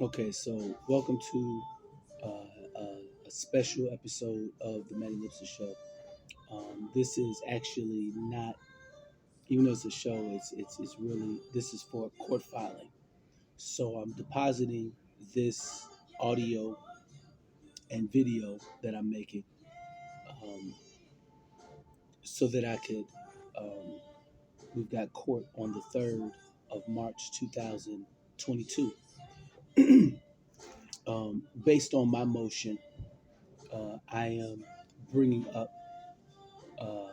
Okay, so welcome to a special episode of the Manny Lipson Show. This is actually not, even though it's a show, it's really this is for court filing. So I'm depositing this audio and video that I'm making um, so that I could. Um, we've got court on the 3rd of March 2022. Based on my motion, I am bringing up. Uh,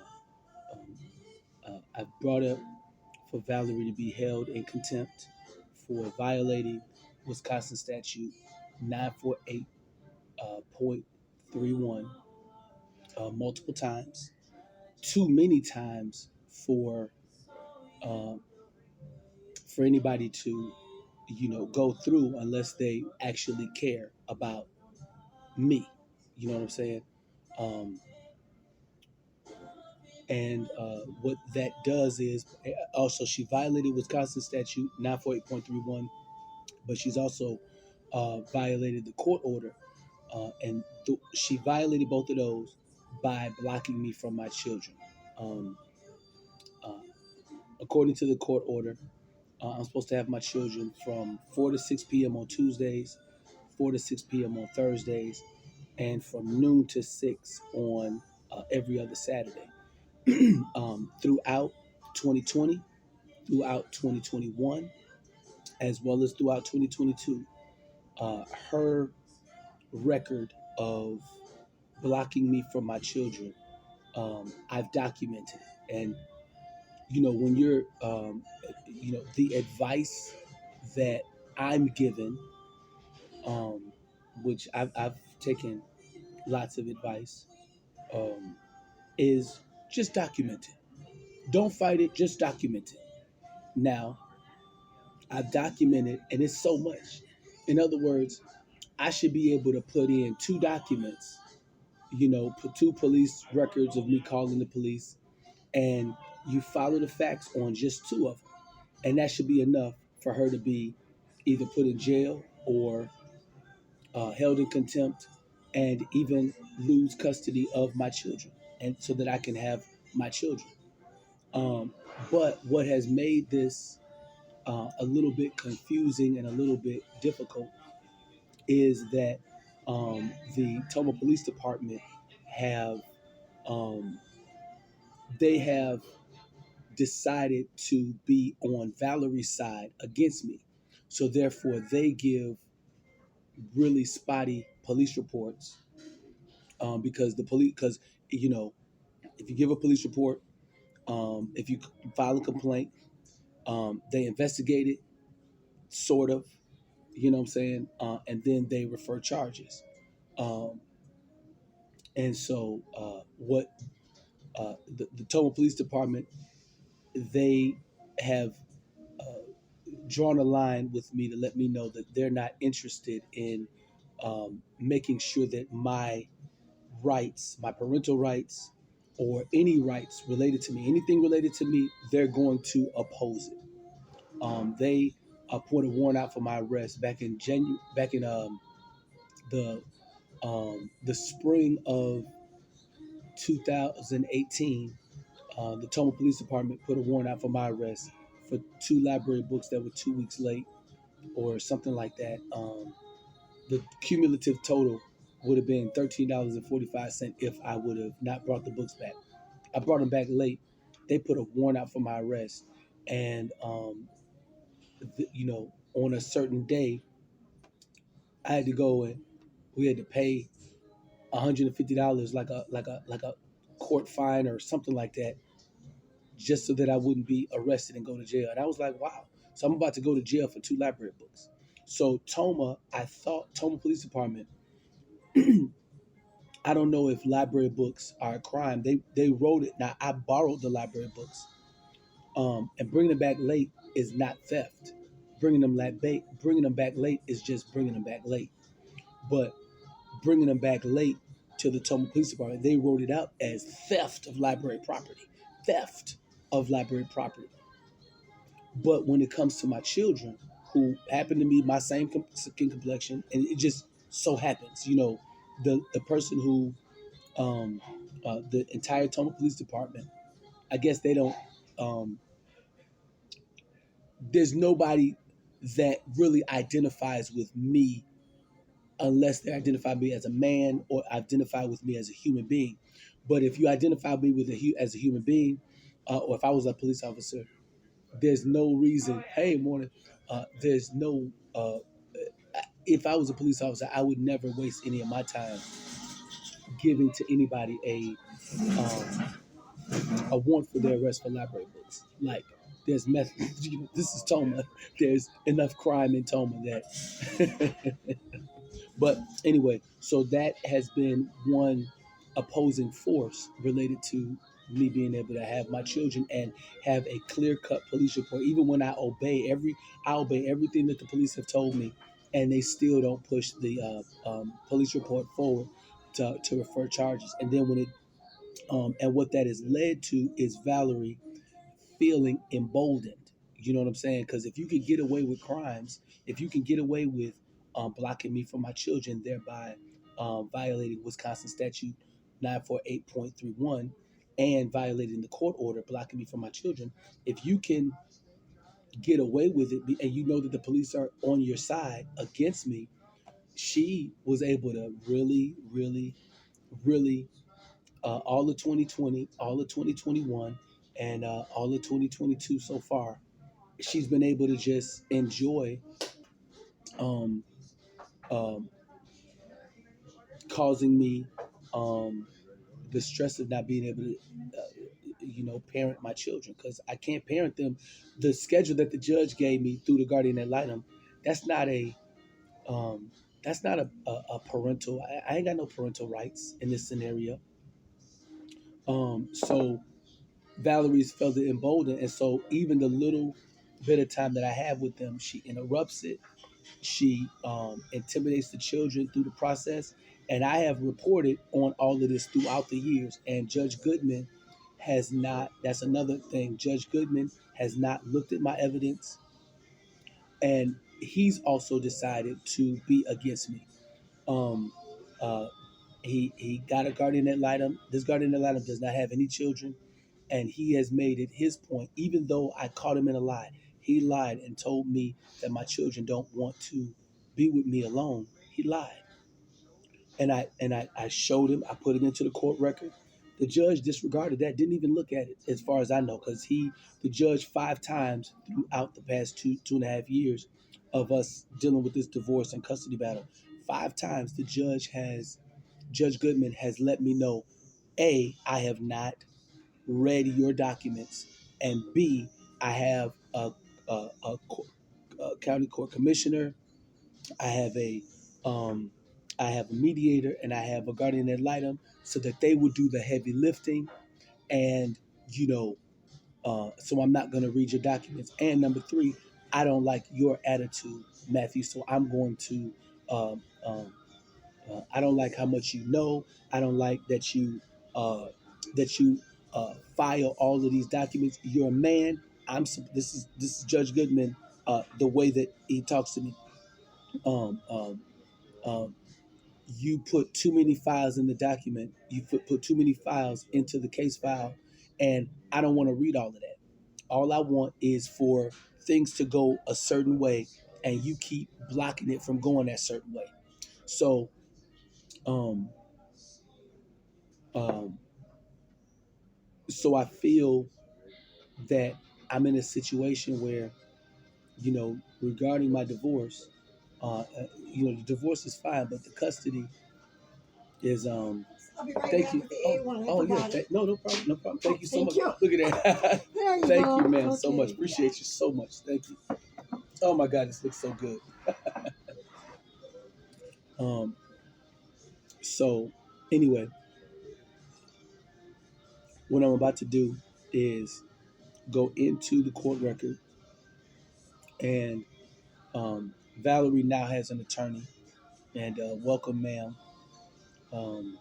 um, I've brought up for Valarie to be held in contempt for violating Wisconsin statute 948.31 multiple times, too many times uh, for anybody to go through unless they actually care about me. You know what I'm saying? Um, and what that does is also she violated Wisconsin statute 948.31, but she's also violated the court order, and she violated both of those by blocking me from my children. Um, uh, According to the court order, I'm supposed to have my children from 4 to 6 p.m. on Tuesdays, 4 to 6 p.m. on Thursdays, and from noon to 6 on every other Saturday. Throughout 2020, throughout 2021, as well as throughout 2022, her record of blocking me from my children, I've documented. And when you're, the advice that I'm given, um, which I've taken lots of advice, um, is just document it. Don't fight it, just document it. Now, I've documented, and it's so much. In other words, I should be able to put in two documents, put two police records of me calling the police, and you follow the facts on just two of them. And that should be enough for her to be either put in jail or held in contempt and even lose custody of my children, and so that I can have my children. Um, but what has made this a little bit confusing and a little bit difficult is that the Toma Police Department have um, they have decided to be on Valarie's side against me. So therefore, they give really spotty police reports, because if you give a police report, if you file a complaint, they investigate it, sort of, you know what I'm saying, and then they refer charges. Um, and so, what the Toma Police Department, they have drawn a line with me to let me know that they're not interested in making sure that my rights, my parental rights, or any rights related to me, anything related to me, they're going to oppose it. They put a warrant out for my arrest back in the the spring of 2018. The Toma Police Department put a warrant out for my arrest for two library books that were 2 weeks late, or something like that. The cumulative total would have been $13.45 if I would have not brought the books back. I brought them back late. They put a warrant out for my arrest, and on a certain day, I had to go and we had to pay $150, like a court fine or something like that, just so that I wouldn't be arrested and go to jail. And I was like, wow. So I'm about to go to jail for two library books. So I thought Toma Police Department, I don't know if library books are a crime. They wrote it. Now I borrowed the library books, and bringing them back late is not theft. Bringing them back late is just bringing them back late. But bringing them back late to the Toma Police Department, they wrote it out as theft of library property. Theft of library property. But when it comes to my children, who happened to be my same skin complexion, and it just so happens, the person who the entire Toma Police Department. I guess they don't. Um, there's nobody that really identifies with me unless they identify me as a man or identify with me as a human being. But if you identify me as a human being, or if I was a police officer, there's no reason. Hey, morning. There's no. If I was a police officer, I would never waste any of my time giving to anybody a warrant for their arrest for library books. Like, there's method. This is Toma. There's enough crime in Toma that. But anyway, so that has been one opposing force related to me being able to have my children and have a clear cut police report. Even when I obey everything that the police have told me, and they still don't push the police report forward to refer charges. And then and what that has led to is Valarie feeling emboldened. You know what I'm saying? Because if you can get away with crimes, if you can get away with blocking me from my children, thereby violating Wisconsin statute 948.31 and violating the court order blocking me from my children, if you can get away with it and you know that the police are on your side against me, she was able to really, really, really all of 2020, all of 2021, and all of 2022 so far, she's been able to just enjoy um, um, causing me the stress of not being able to, parent my children because I can't parent them. The schedule that the judge gave me through the guardian ad litem, that's not a um, a parental. I ain't got no parental rights in this scenario. So Valarie's felt it emboldened, and so even the little bit of time that I have with them, she interrupts it. She intimidates the children through the process, and I have reported on all of this throughout the years. And Judge Goodman has not. That's another thing. Judge Goodman has not looked at my evidence, and he's also decided to be against me. Um, uh, he got a guardian ad litem. This guardian ad litem does not have any children, and he has made it his point. Even though I caught him in a lie, he lied and told me that my children don't want to be with me alone. He lied, and I showed him. I put it into the court record. The judge disregarded that. Didn't even look at it, as far as I know, because the judge 5 times throughout the past 2.5 years of us dealing with this divorce and custody battle. 5 times Judge Goodman has let me know, A, I have not read your documents, and B, I have a county court commissioner, I have um, I have a mediator, and I have a guardian ad litem, so that they will do the heavy lifting, and you know, so I'm not going to read your documents. And number three, I don't like your attitude, Matthew, so I'm going to um, um, I don't like how much you know. I don't like uh, that you file all of these documents. You're a man. This is Judge Goodman. The way that he talks to me. Um, um, um, you put too many files in the document. You put too many files into the case file, and I don't want to read all of that. All I want is for things to go a certain way, and you keep blocking it from going that certain way. So um, um, so I feel that I'm in a situation where, regarding my divorce, the divorce is fine, but the custody is. I'll be right Thank back you. with the A1. Oh yeah. No, no problem. No problem. Thank you so Thank much. you. Look at that. There you Thank go. you, man, so Okay. much. Appreciate you so much. Thank you. Oh my God, this looks so good. Um. So, anyway, what I'm about to do is go into the court record, and Valarie now has an attorney, and welcome, ma'am. Um,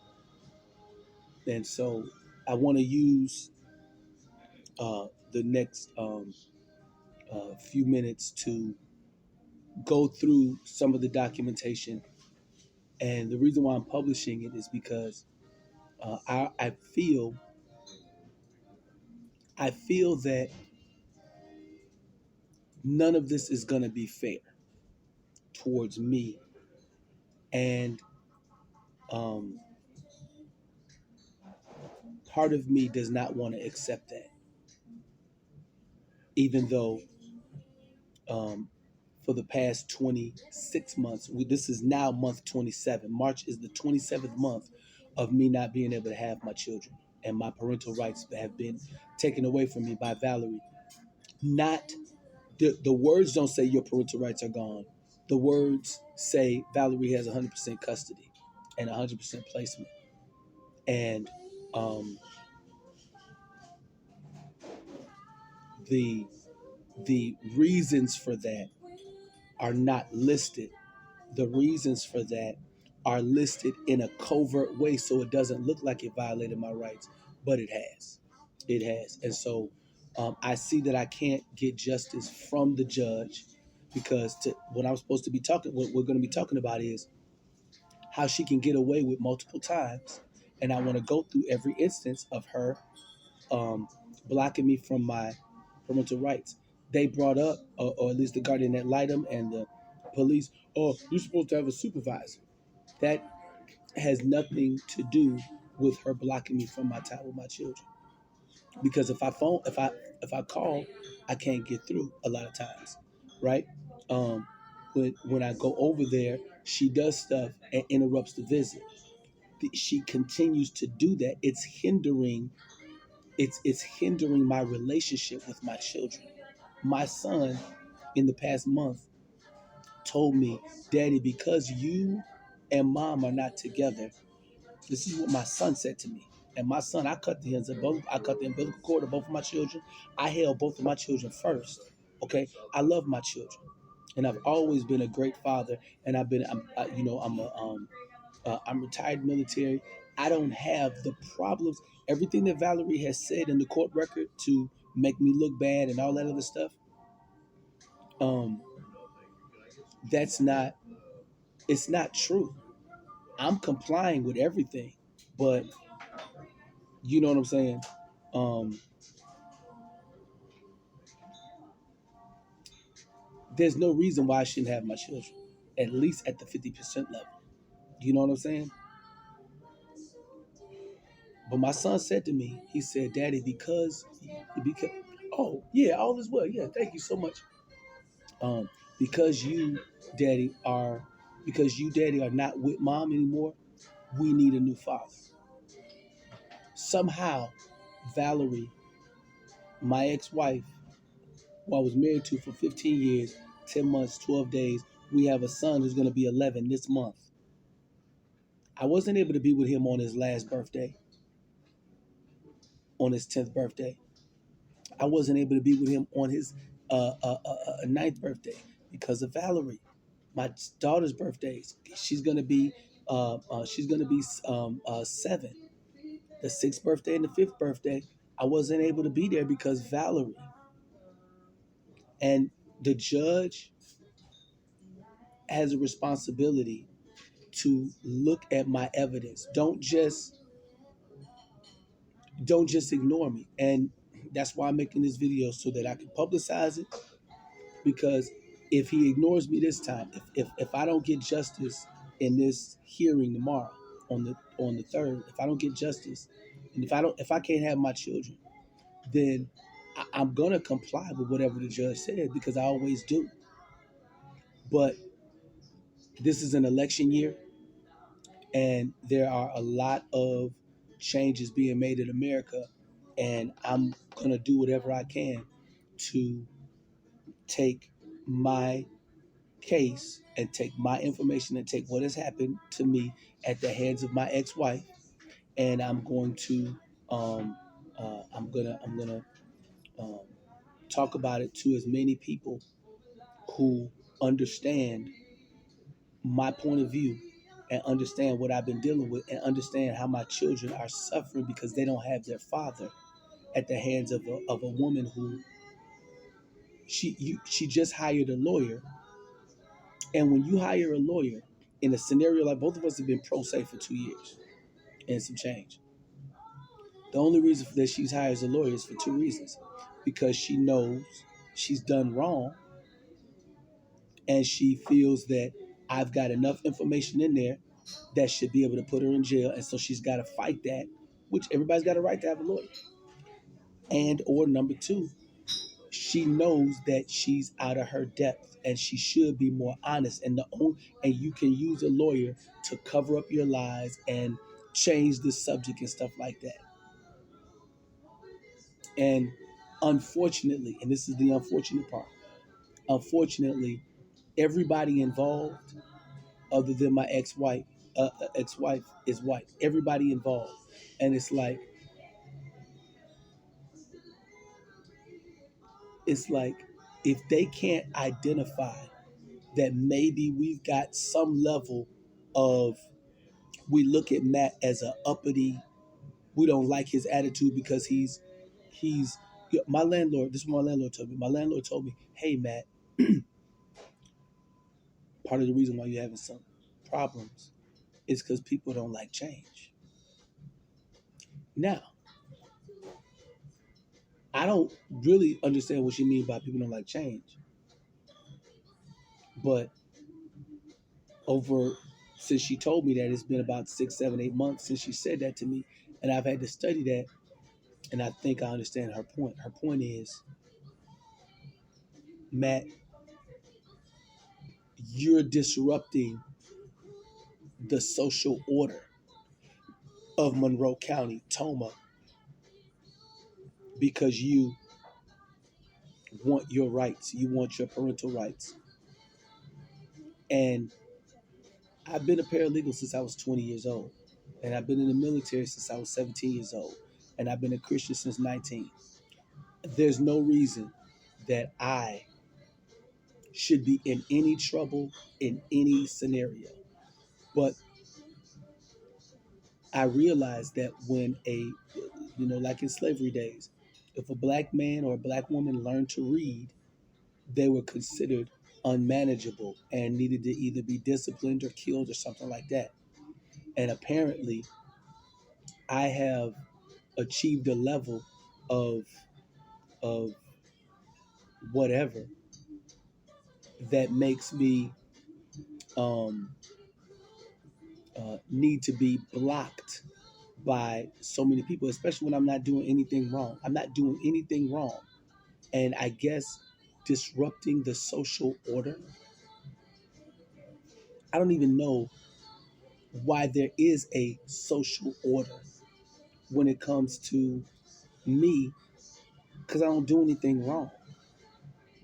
and so I want to use the next few minutes to go through some of the documentation. And the reason why I'm publishing it is because I feel that none of this is going to be fair towards me, and um, part of me does not want to accept that, even though um, for the past 26 months, this is now month 27. March is the 27th month of me not being able to have my children, and my parental rights have been taken away from me by Valarie. Not the words don't say your parental rights are gone. The words say Valarie has 100% custody and 100% placement, and um, the the reasons for that are not listed. The reasons for that are listed in a covert way, so it doesn't look like it violated my rights, but it has. It has. And so I see that I can't get justice from the judge, because what I'm supposed to be talking, what we're going to be talking about is how she can get away with multiple times. And I want to go through every instance of her um, blocking me from my parental rights. They brought up, or at least the guardian ad litem and the police, oh, you're supposed to have a supervisor. That has nothing to do with her blocking me from my time with my children. Because if I call, I can't get through a lot of times, right? Um, when I go over there, she does stuff and interrupts the visit. She continues to do that. It's hindering my relationship with my children. My son in the past month told me, Daddy, because you and mom are not together, this is what my son said to me. And my son, I cut the umbilical cord of both of my children. I held both of my children first. Okay, I love my children, and I've always been a great father. And I'm retired military. I don't have the problems. Everything that Valarie has said in the court record to make me look bad and all that other stuff. Um, that's not. It's not true. I'm complying with everything, but you know what I'm saying. Um, there's no reason why I shouldn't have my children, at least at the 50% level. You know what I'm saying? But my son said to me, he said, Daddy, because, oh yeah, all is well. Yeah, thank you so much. Um, because you, Daddy, are because you, Daddy, are not with mom anymore. We need a new father. Somehow, Valarie, my ex-wife, who I was married to for 15 years, 10 months, 12 days, we have a son who's going to be 11 this month. I wasn't able to be with him on his last birthday, on his 10th birthday. I wasn't able to be with him on his ninth birthday because of Valarie. My daughter's birthdays, she's gonna be 7. The 6th birthday and the 5th birthday, I wasn't able to be there because Valarie. And the judge has a responsibility to look at my evidence. Don't just ignore me. And that's why I'm making this video, so that I can publicize it. Because if he ignores me this time, if I don't get justice in this hearing tomorrow on the 3rd, if I don't get justice, and if I can't have my children, then I'm gonna comply with whatever the judge said, because I always do. But this is an election year, and there are a lot of changes being made in America, and I'm gonna do whatever I can to take my case and take my information and take what has happened to me at the hands of my ex-wife, and I'm going to I'm gonna um, talk about it to as many people who understand my point of view and understand what I've been dealing with and understand how my children are suffering because they don't have their father at the hands of a woman who she just hired a lawyer And when you hire a lawyer in a scenario like both of us have been pro se for 2 years and some change, the only reason that she's hired as a lawyer is for two reasons. Because she knows she's done wrong and she feels that I've got enough information in there that should be able to put her in jail. And so she's got to fight that, which everybody's got a right to have a lawyer. And or number two, she knows that she's out of her depth and she should be more honest. And you can use a lawyer to cover up your lies and change the subject and stuff like that. And unfortunately, and this is the unfortunate part, unfortunately, everybody involved, other than my ex-wife is white. Everybody involved, and it's like if they can't identify that maybe we've got some level of, we look at Matt as a uppity, we don't like his attitude because he's my landlord. This is what my landlord told me. My landlord told me, "Hey Matt, part of the reason why you're having some problems is because people don't like change." Now, I don't really understand what she means by people don't like change, but over since she told me that, it's been about 6, 7, 8 months since she said that to me, and I've had to study that, and I think I understand her point. Her point is, Matt, you're disrupting the social order of Monroe County, Toma, because you want your rights, you want your parental rights. And I've been a paralegal since I was 20 years old. And I've been in the military since I was 17 years old. And I've been a Christian since 19. There's no reason that I should be in any trouble in any scenario. But I realized that when like in slavery days, if a black man or a black woman learned to read, they were considered unmanageable and needed to either be disciplined or killed or something like that. And apparently, I have achieved a level of of whatever that makes me um, need to be blocked by so many people, especially when I'm not doing anything wrong. I'm not doing anything wrong, and I guess disrupting the social order. I don't even know why there is a social order when it comes to me, because I don't do anything wrong.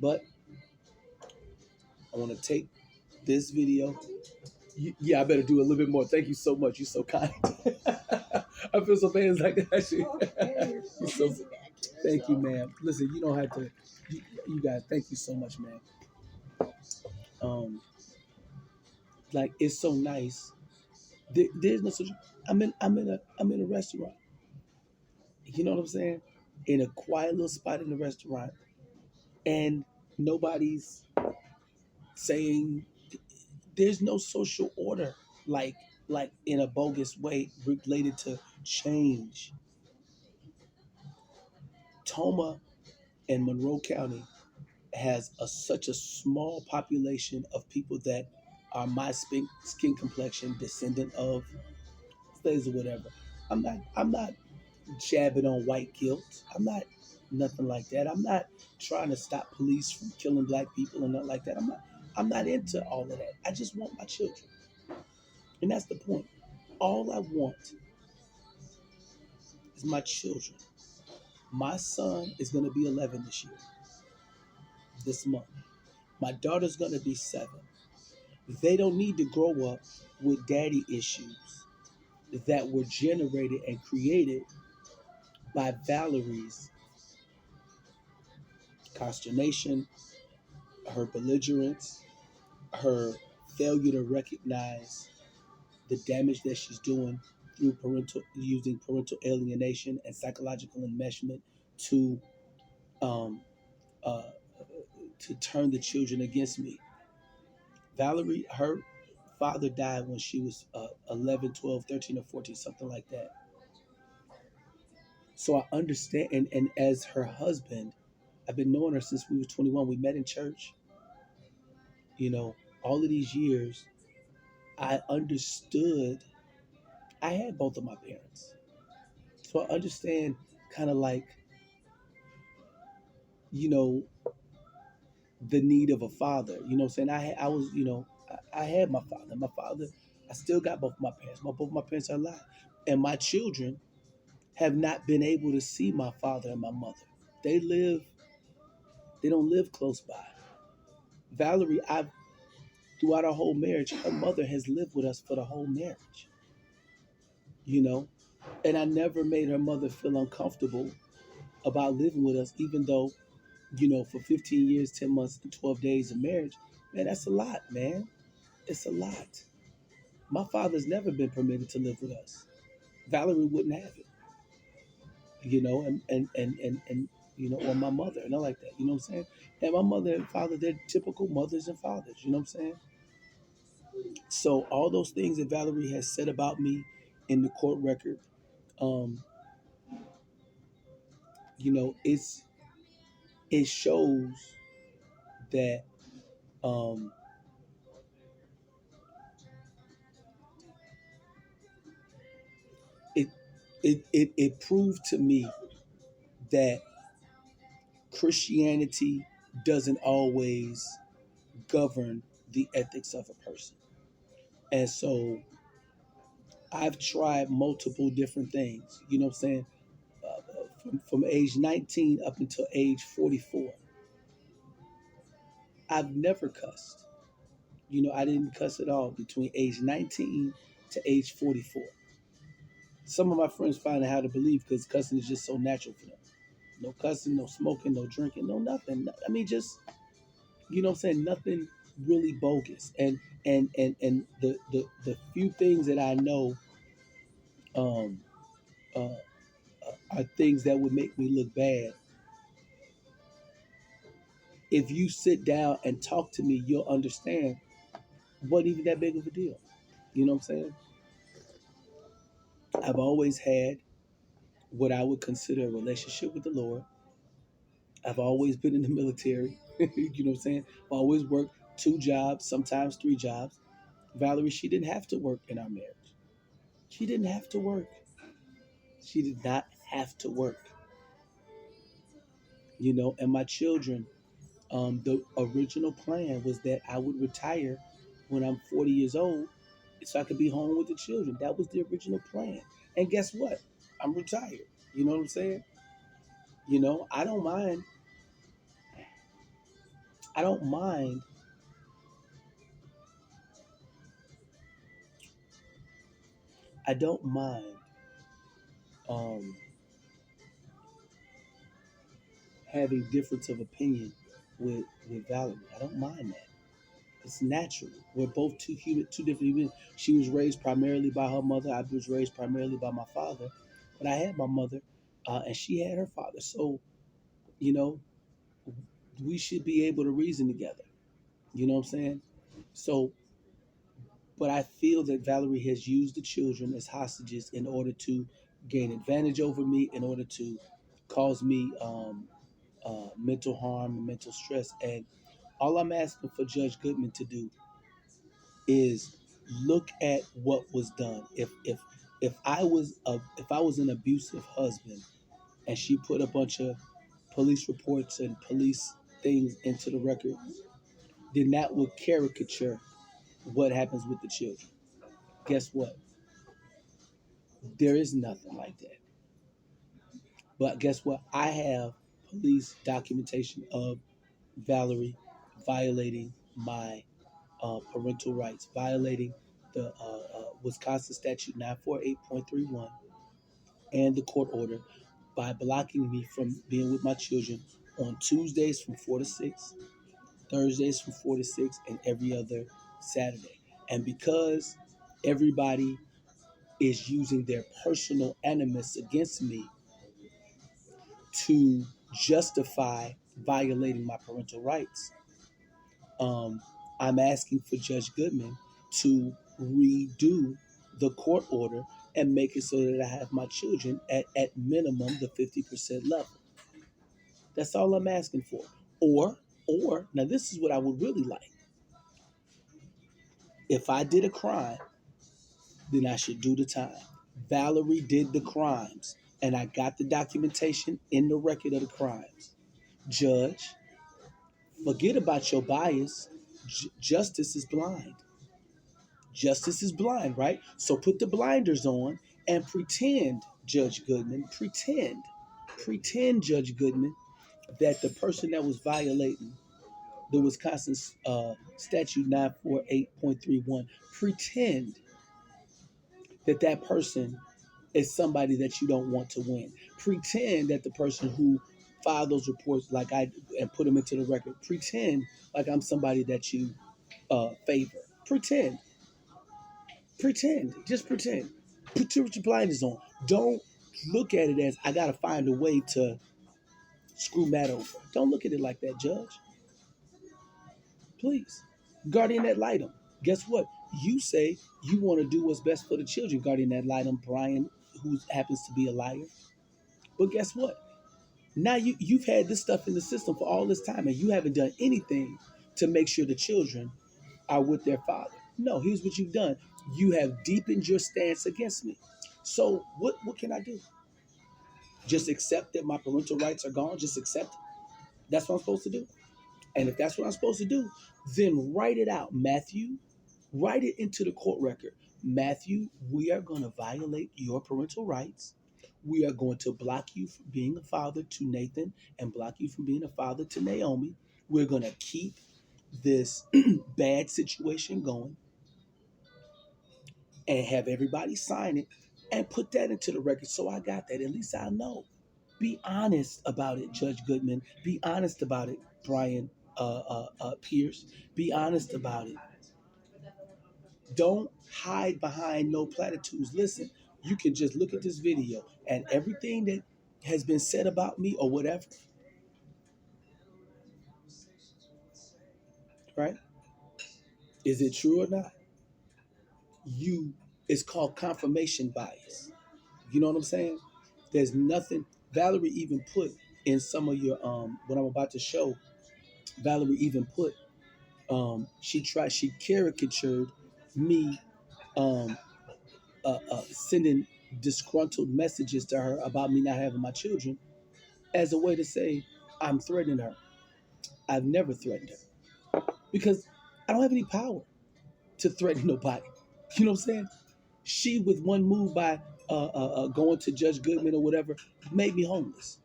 But I want to take this video. Yeah, I better do a little bit more. Thank you so much. You're so kind. I feel so bad. It's like actually. You're so, thank you, man. Listen, you don't have to. You guys, thank you so much, man. Um, like it's so nice. There's no such. I'm in a restaurant. You know what I'm saying? In a quiet little spot in the restaurant, and nobody's saying, there's no social order like in a bogus way related to change. Toma and Monroe County has such a small population of people that are my skin complexion, descendant of slaves or whatever. I'm not jabbing on white guilt. I'm not nothing like that. I'm not trying to stop police from killing black people and nothing like that. I'm not into all of that. I just want my children. And that's the point. All I want is my children. My son is going to be 11 this month. My daughter's going to be 7. They don't need to grow up with daddy issues that were generated and created by Valerie's consternation, her belligerence, her failure to recognize the damage that she's doing through using parental alienation and psychological enmeshment to um, uh, to turn the children against me. Valarie, her father died when she was 11, 12, 13, or 14, something like that. So I understand, and as her husband, I've been knowing her since we were 21. We met in church, you know, all of these years. I understood, I had both of my parents. So I understand kind of like, you know, the need of a father. You know what I'm saying? I was, I had my father. My father, I still got both my parents. Both my parents are alive. And my children have not been able to see my father and my mother. They live, they don't live close by. Valarie, I've throughout our whole marriage, her mother has lived with us for the whole marriage, you know? And I never made her mother feel uncomfortable about living with us, even though, for 15 years, 10 months, and 12 days of marriage, man, that's a lot, man. It's a lot. My father's never been permitted to live with us. Valarie wouldn't have it, or my mother, and I like that, you know what I'm saying? And my mother and father, they're typical mothers and fathers, you know what I'm saying? So all those things that Valarie has said about me in the court record, um, it shows that um, it, it proved to me that Christianity doesn't always govern the ethics of a person. And so I've tried multiple different things, you know what I'm saying? From age 19 up until age 44, I've never cussed. I didn't cuss at all between age 19 to age 44. Some of my friends find it hard to believe because cussing is just so natural for them. No cussing, no smoking, no drinking, no nothing. I mean, just, what I'm saying, nothing really bogus. And the few things that I know um, uh, are things that would make me look bad. If you sit down and talk to me, you'll understand what even that big of a deal. You know what I'm saying? I've always had what I would consider a relationship with the Lord. I've always been in the military. You know what I'm saying? Always worked 2 jobs, sometimes 3 jobs. Valarie, she didn't have to work in our marriage. She didn't have to work. She did not have to work. And my children, the original plan was that I would retire when I'm 40 years old so I could be home with the children. That was the original plan. And guess what? I'm retired. You know what I'm saying? I don't mind. I don't mind. I don't mind um, having difference of opinion with Valarie. I don't mind that. It's natural. We're both two different humans. She was raised primarily by her mother. I was raised primarily by my father, but I had my mother, and she had her father. So, you know, we should be able to reason together. You know what I'm saying? So, but I feel that Valarie has used the children as hostages in order to gain advantage over me, in order to cause me mental harm and mental stress. And all I'm asking for Judge Goodman to do is look at what was done. If I was an abusive husband and she put a bunch of police reports and police things into the record, then that would caricature what happens with the children. Guess what? There is nothing like that. But guess what? I have police documentation of Valarie violating my parental rights, violating the Wisconsin statute 948.31 and the court order by blocking me from being with my children on Tuesdays from 4 to 6, Thursdays from 4 to 6, and every other Saturday. And because everybody is using their personal animus against me to justify violating my parental rights, um, I'm asking for Judge Goodman to redo the court order and make it so that I have my children at minimum the 50% level. That's all I'm asking for. Or now this is what I would really like. If I did a crime, then I should do the time. Valarie did the crimes, and I got the documentation in the record of the crimes. Judge, forget about your bias. Justice is blind. Justice is blind, right? So put the blinders on and pretend, Judge Goodman, pretend, Judge Goodman, that the person that was violating the Wisconsin statute 948.31, pretend that that person is somebody that you don't want to win. Pretend that the person who filed those reports, like I, and put them into the record, pretend like I'm somebody that you favor. Just pretend. Put your blinders on. Don't look at it as I got to find a way to screw Matt over. Don't look at it like that, Judge. Please. Guardian ad litem. Guess what? You say you want to do what's best for the children, Guardian ad litem, Brian, who happens to be a liar. But guess what? Now you've had this stuff in the system for all this time and you haven't done anything to make sure the children are with their father. No, here's what you've done. You have deepened your stance against me. So what can I do? Just accept that my parental rights are gone? Just accept it? That's what I'm supposed to do? And if that's what I'm supposed to do, then write it out. Matthew, write it into the court record. Matthew, we are going to violate your parental rights. We are going to block you from being a father to Nathan and block you from being a father to Naomi. We're going to keep this bad situation going and have everybody sign it and put that into the record. So I got that. At least I know. Be honest about it, Judge Goodman. Be honest about it, Brian Pierce. Be honest about it. Don't hide behind no platitudes. Listen, you can just look at this video and everything that has been said about me or whatever, right? Is it true or not? You, it's called confirmation bias. You know what I'm saying? There's nothing. Valarie even put in some of your what I'm about to show. Valarie even put she caricatured me um sending disgruntled messages to her about me not having my children as a way to say I'm threatening her. I've never threatened her because I don't have any power to threaten nobody. You know what I'm saying? She, with one move by going to Judge Goodman or whatever, made me homeless.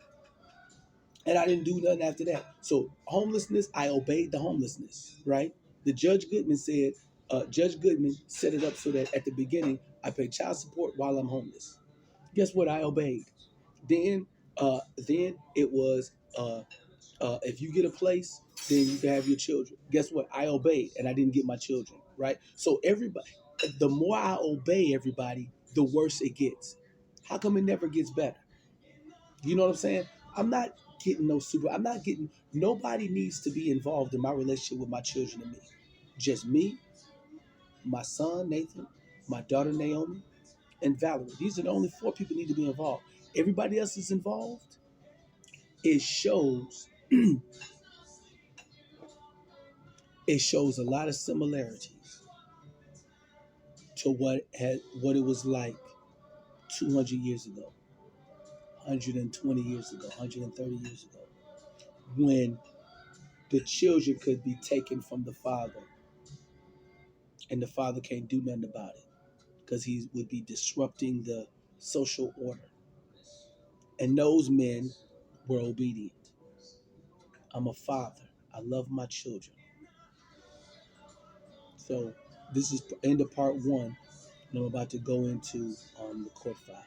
And I didn't do nothing after that. So homelessness, I obeyed the homelessness, right? The Judge Goodman said, Judge Goodman set it up so that at the beginning I pay child support while I'm homeless. Guess what? I obeyed. Then it was if you get a place, then you can have your children. Guess what? I obeyed and I didn't get my children, right? So everybody, the more I obey everybody, the worse it gets. How come it never gets better? You know what I'm saying? I'm not getting no super. I'm not getting. Nobody needs to be involved in my relationship with my children and me. Just me, my son Nathan, my daughter Naomi, and Valarie. These are the only four people need to be involved. Everybody else is involved. It shows. It shows a lot of similarities to what it was like 200 years ago, 120 years ago, 130 years ago, when the children could be taken from the father and the father can't do nothing about it because he would be disrupting the social order. And those men were obedient. I'm a father. I love my children. So this is end of part one, and I'm about to go into the court file.